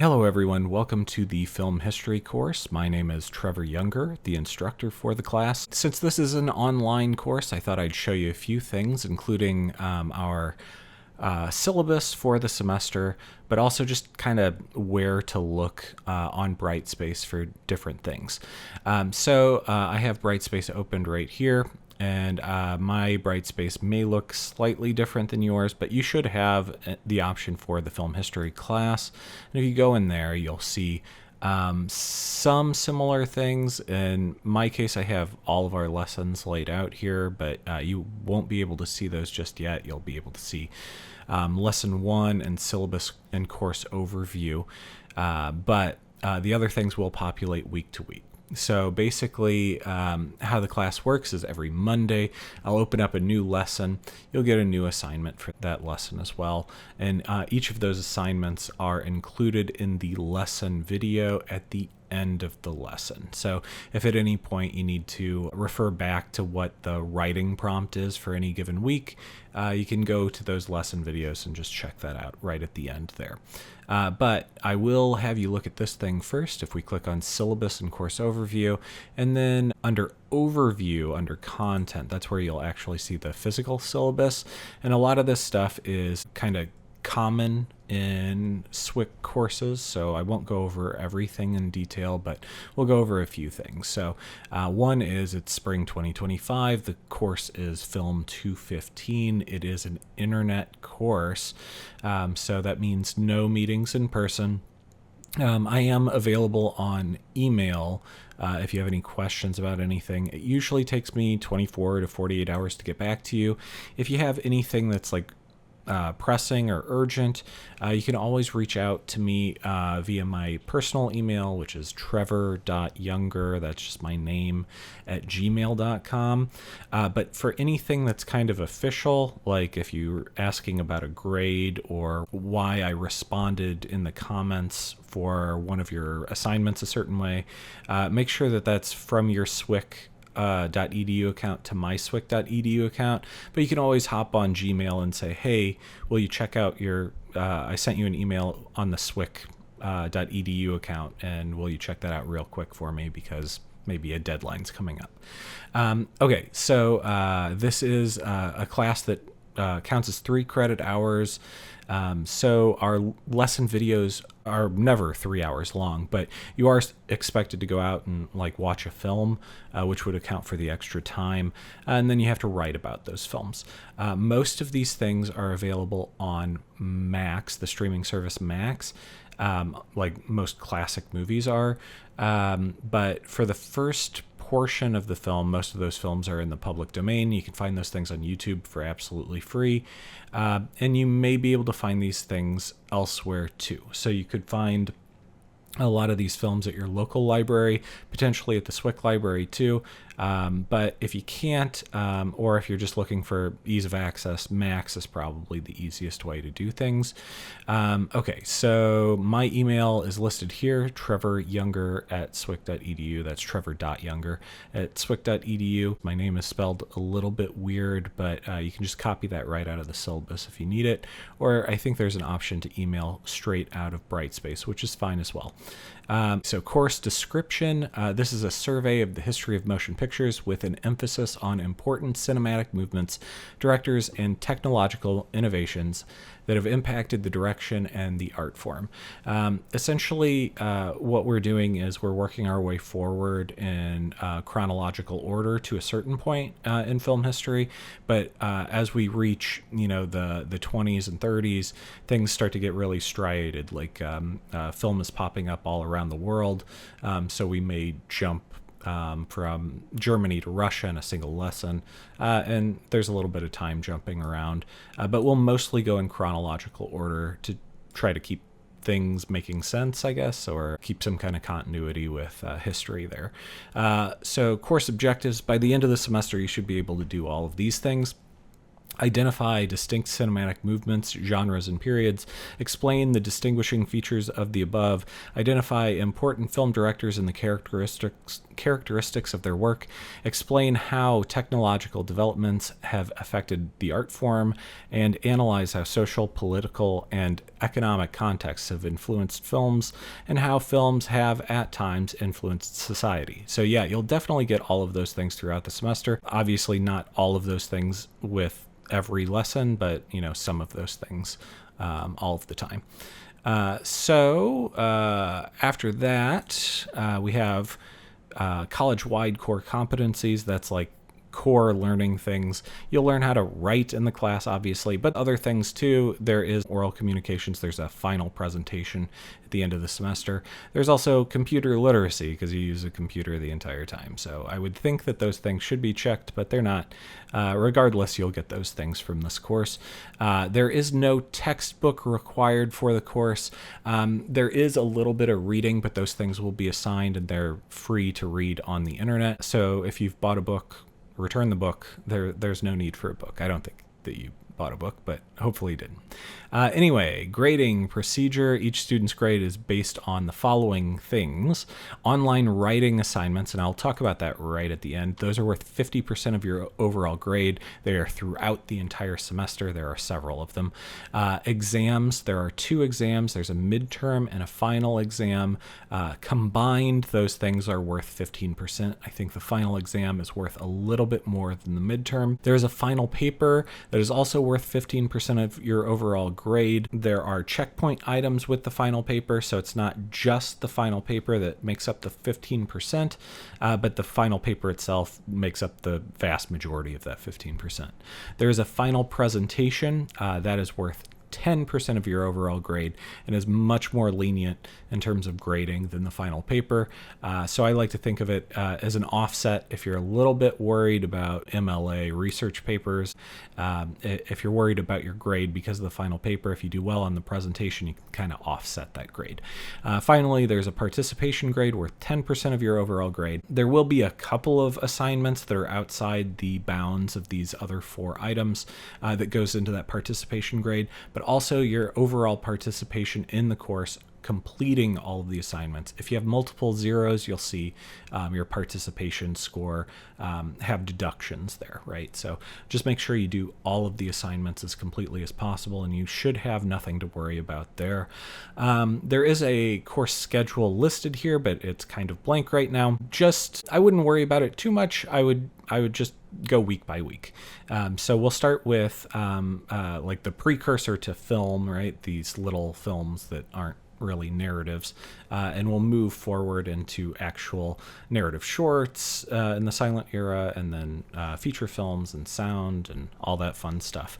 Hello everyone, welcome to the film history course. My name is Trevor Younger, the instructor for the class. Since this is an online course, I thought I'd show you a few things, including our syllabus for the semester, but also just kind of where to look on Brightspace for different things. I have Brightspace opened right here. And my Brightspace may look slightly different than yours, but you should have the option for the film history class. And if you go in there, you'll see some similar things. In my case, I have all of our lessons laid out here, but you won't be able to see those just yet. You'll be able to see lesson 1 and syllabus and course overview, but the other things will populate week to week. So basically, how the class works is every Monday, I'll open up a new lesson. You'll get a new assignment for that lesson as well. And each of those assignments are included in the lesson video at the end of the lesson. So if at any point you need to refer back to what the writing prompt is for any given week, you can go to those lesson videos and just check that out right at the end there. But I will have you look at this thing first. If we click on syllabus and course overview, and then under overview, under content, that's where you'll actually see the physical syllabus. And a lot of this stuff is kind of common in SWIC courses, so I won't go over everything in detail, but we'll go over a few things. So one is it's spring 2025. The course is Film 215. It is an internet course, so that means no meetings in person. I am available on email if you have any questions about anything. It usually takes me 24 to 48 hours to get back to you. If you have anything that's like pressing or urgent, you can always reach out to me via my personal email, which is trevor.younger, that's just my name, at gmail.com. But for anything that's kind of official, like if you're asking about a grade or why I responded in the comments for one of your assignments a certain way, make sure that that's from your SWIC .edu account to my swic.edu account, but you can always hop on Gmail and say, hey, will you check out your I sent you an email on the swic.edu account, and will you check that out real quick for me because maybe a deadline's coming up. Okay, so this is a class that counts as 3 credit hours. So our lesson videos are never 3 hours long, but you are expected to go out and like watch a film, which would account for the extra time, and then you have to write about those films. Most of these things are available on Max, the streaming service Max, like most classic movies are, but for the first portion of the film, most of those films are in the public domain. You can find those things on YouTube for absolutely free, and you may be able to find these things elsewhere too. So you could find a lot of these films at your local library, potentially at the SWIC library too. But if you can't, or if you're just looking for ease of access, Max is probably the easiest way to do things. Okay, so my email is listed here, trevoryounger@swic.edu. That's trevor.younger at swic.edu. My name is spelled a little bit weird, but you can just copy that right out of the syllabus if you need it. Or I think there's an option to email straight out of Brightspace, which is fine as well. So course description, this is a survey of the history of motion pictures with an emphasis on important cinematic movements, directors, and technological innovations that have impacted the direction and the art form. Essentially, what we're doing is we're working our way forward in chronological order to a certain point in film history, but as we reach, the 20s and 30s, things start to get really striated. Like film is popping up all around the world, so we may jump from Germany to Russia in a single lesson, and there's a little bit of time jumping around, but we'll mostly go in chronological order to try to keep things making sense, I guess, or keep some kind of continuity with history there. So course objectives, by the end of the semester, you should be able to do all of these things. Identify distinct cinematic movements, genres, and periods. Explain the distinguishing features of the above. Identify important film directors and the characteristics of their work. Explain how technological developments have affected the art form, and analyze how social, political, and economic contexts have influenced films, and how films have at times influenced society. So yeah, you'll definitely get all of those things throughout the semester. Obviously not all of those things with every lesson, but some of those things all of the time. So after that, we have college-wide core competencies. That's like core learning things. You'll learn how to write in the class, obviously, but other things too. There is oral communications. There's a final presentation at the end of the semester. There's also computer literacy, because you use a computer the entire time. So I would think that those things should be checked, but they're not. Regardless, you'll get those things from this course. There is no textbook required for the course. There is a little bit of reading, but those things will be assigned and they're free to read on the internet. So if you've bought a book, return the book. There's no need for a book. I don't think that you bought a book, but hopefully you didn't. Anyway, grading procedure. Each student's grade is based on the following things. Online writing assignments, and I'll talk about that right at the end. Those are worth 50% of your overall grade. They are throughout the entire semester. There are several of them. Exams, there are 2 exams. There's a midterm and a final exam. Combined, those things are worth 15%. I think the final exam is worth a little bit more than the midterm. There's a final paper that is also worth 15% of your overall grade. There are checkpoint items with the final paper, so it's not just the final paper that makes up the 15%, but the final paper itself makes up the vast majority of that 15%. There is a final presentation that is worth 10% of your overall grade and is much more lenient in terms of grading than the final paper. So I like to think of it as an offset if you're a little bit worried about MLA research papers. If you're worried about your grade because of the final paper, if you do well on the presentation, you can kind of offset that grade. Finally, there's a participation grade worth 10% of your overall grade. There will be a couple of assignments that are outside the bounds of these other 4 items that goes into that participation grade, but also your overall participation in the course, completing all of the assignments. If you have multiple zeros, you'll see your participation score have deductions there, right? So just make sure you do all of the assignments as completely as possible, and you should have nothing to worry about there. There is a course schedule listed here, but it's kind of blank right now. I wouldn't worry about it too much. I would just go week by week. So we'll start with like the precursor to film, right? These little films that aren't really narratives, and we'll move forward into actual narrative shorts in the silent era, and then feature films and sound and all that fun stuff.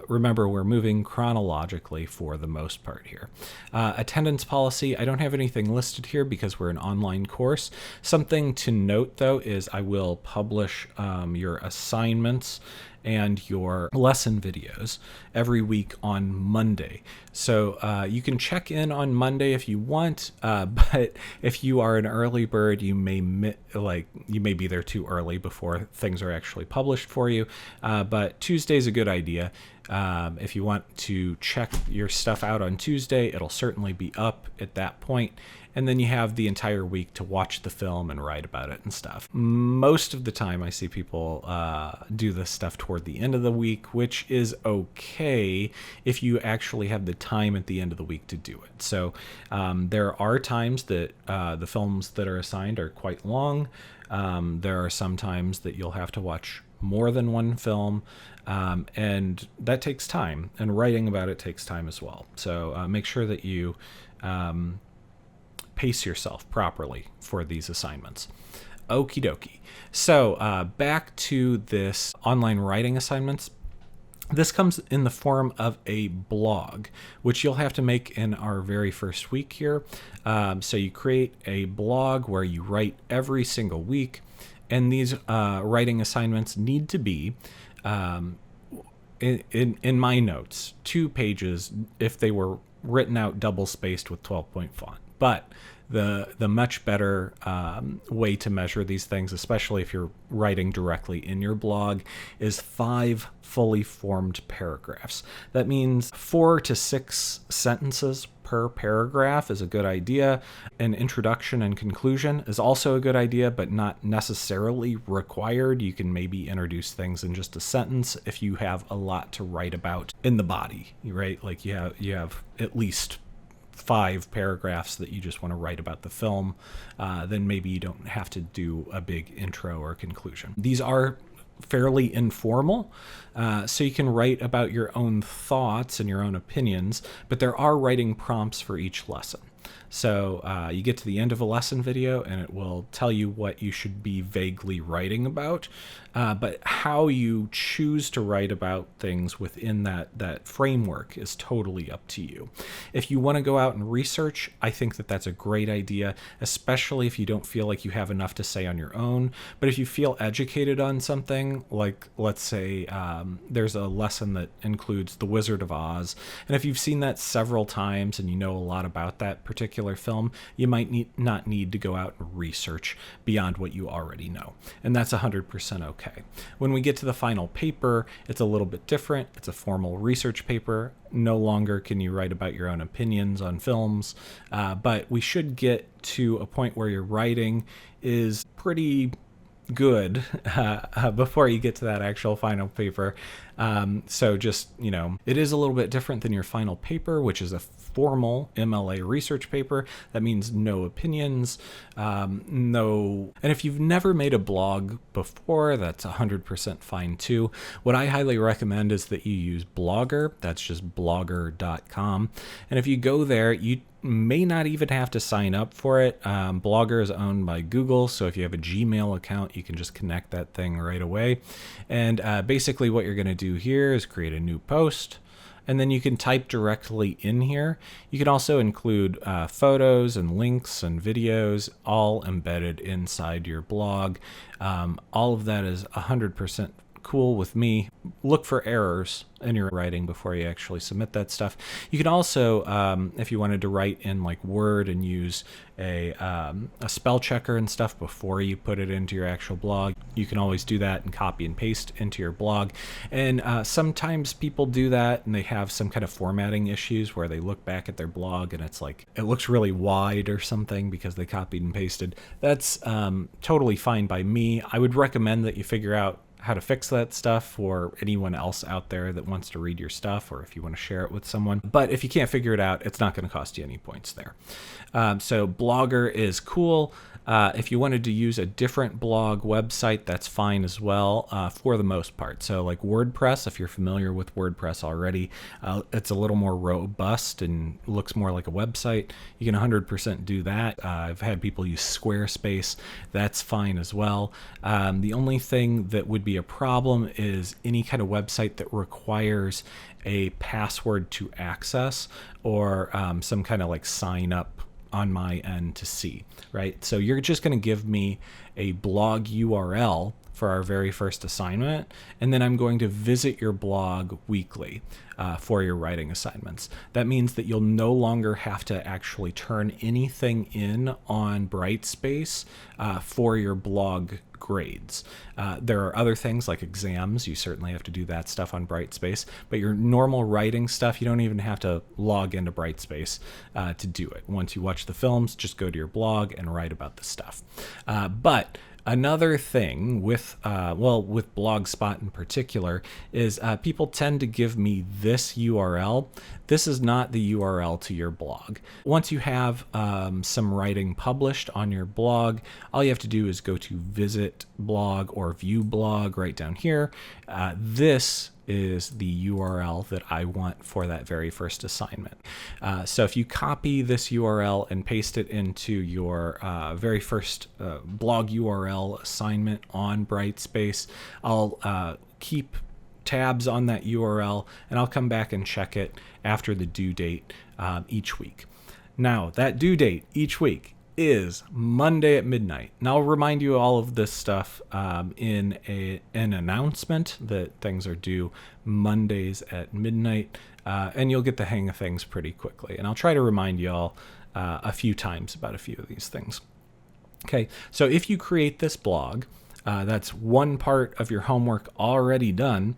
Remember, we're moving chronologically for the most part here. Attendance policy, I don't have anything listed here because we're an online course. Something to note though is I will publish your assignments and your lesson videos every week on Monday. So you can check in on Monday if you want, but if you are an early bird, you may be there too early before things are actually published for you. But Tuesday's a good idea. If you want to check your stuff out on Tuesday, it'll certainly be up at that point. And then you have the entire week to watch the film and write about it and stuff. Most of the time I see people do this stuff toward the end of the week, which is okay if you actually have the time at the end of the week to do it. So there are times that the films that are assigned are quite long. There are some times that you'll have to watch more than one film, and that takes time, and writing about it takes time as well. So make sure that you pace yourself properly for these assignments. Okie dokie. So back to this online writing assignments. This comes in the form of a blog, which you'll have to make in our very first week here. So you create a blog where you write every single week, and these writing assignments need to be, in my notes, 2 pages if they were written out double spaced with 12-point font. But the much better way to measure these things, especially if you're writing directly in your blog, is 5 fully formed paragraphs. That means 4 to 6 sentences per paragraph is a good idea. An introduction and conclusion is also a good idea, but not necessarily required. You can maybe introduce things in just a sentence if you have a lot to write about in the body, right? Like you have at least 5 paragraphs that you just want to write about the film, then maybe you don't have to do a big intro or conclusion. These are fairly informal, so you can write about your own thoughts and your own opinions, but there are writing prompts for each lesson. So you get to the end of a lesson video and it will tell you what you should be vaguely writing about, but how you choose to write about things within that framework is totally up to you. If you want to go out and research, I think that that's a great idea, especially if you don't feel like you have enough to say on your own. But if you feel educated on something, like let's say there's a lesson that includes The Wizard of Oz, and if you've seen that several times and you know a lot about that particular film, you might not need to go out and research beyond what you already know. And that's 100% okay. When we get to the final paper, it's a little bit different. It's a formal research paper. No longer can you write about your own opinions on films, but we should get to a point where your writing is pretty good before you get to that actual final paper. So just, it is a little bit different than your final paper, which is a formal MLA research paper. That means no opinions, no. And if you've never made a blog before, that's 100% fine too. What I highly recommend is that you use Blogger. That's just blogger.com. And if you go there, you may not even have to sign up for it. Blogger is owned by Google, so if you have a Gmail account, you can just connect that thing right away. And basically what you're going to do here is create a new post, and then you can type directly in here. You can also include photos and links and videos all embedded inside your blog. All of that is 100% cool with me. Look for errors in your writing before you actually submit that stuff. You can also, if you wanted to write in like Word and use a spell checker and stuff before you put it into your actual blog, you can always do that and copy and paste into your blog. And sometimes people do that and they have some kind of formatting issues where they look back at their blog and it's like, it looks really wide or something because they copied and pasted. That's totally fine by me. I would recommend that you figure out how to fix that stuff for anyone else out there that wants to read your stuff, or if you want to share it with someone. But if you can't figure it out, it's not going to cost you any points there. So Blogger is cool. If you wanted to use a different blog website, that's fine as well, for the most part. So like WordPress, if you're familiar with WordPress already, it's a little more robust and looks more like a website. You can 100% do that. I've had people use Squarespace. That's fine as well. The only thing that would be a problem is any kind of website that requires a password to access, or some kind of like sign up on my end to see, right? So you're just going to give me a blog URL for our very first assignment, and then I'm going to visit your blog weekly for your writing assignments. That means that you'll no longer have to actually turn anything in on Brightspace for your blog grades. There are other things like exams. You certainly have to do that stuff on Brightspace, but your normal writing stuff, you don't even have to log into Brightspace to do it. Once you watch the films, just go to your blog and write about the stuff. But another thing with Blogspot in particular is people tend to give me this URL. This is not the URL to your blog. Once you have some writing published on your blog, all you have to do is go to visit blog or view blog right down here. This is the URL that I want for that very first assignment. So if you copy this URL and paste it into your very first blog URL assignment on Brightspace, I'll keep tabs on that URL and I'll come back and check it after the due date each week. Now, that due date each week is Monday at midnight. And I'll remind you all of this stuff in an announcement that things are due Mondays at midnight. and you'll get the hang of things pretty quickly. And I'll try to remind y'all a few times about a few of these things. Okay, so if you create this blog, that's one part of your homework already done.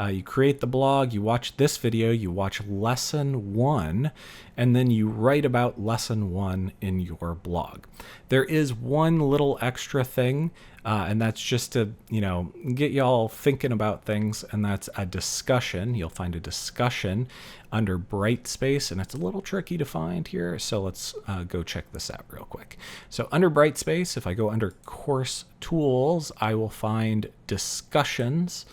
You create the blog, you watch this video, you watch lesson 1, and then you write about lesson 1 in your blog. There is one little extra thing, and that's just to, get y'all thinking about things, and that's a discussion. You'll find a discussion under Brightspace, and it's a little tricky to find here, so let's go check this out real quick. So under Brightspace, if I go under Course Tools, I will find Discussions.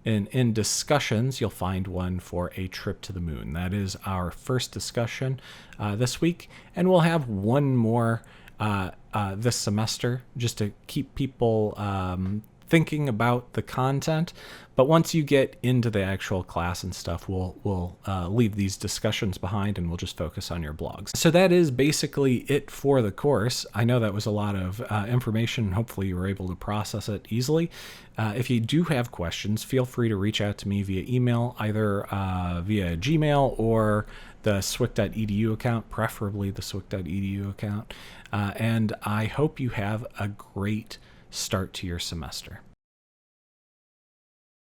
And in discussions, you'll find one for a trip to the moon. That is our first discussion this week, and we'll have one more this semester just to keep people thinking about the content. But once you get into the actual class and stuff, we'll leave these discussions behind and we'll just focus on your blogs. So that is basically it for the course. I know that was a lot of information. Hopefully you were able to process it easily. If you do have questions, feel free to reach out to me via email, either via Gmail or the swick.edu account, preferably the swick.edu account. And I hope you have a great start to your semester.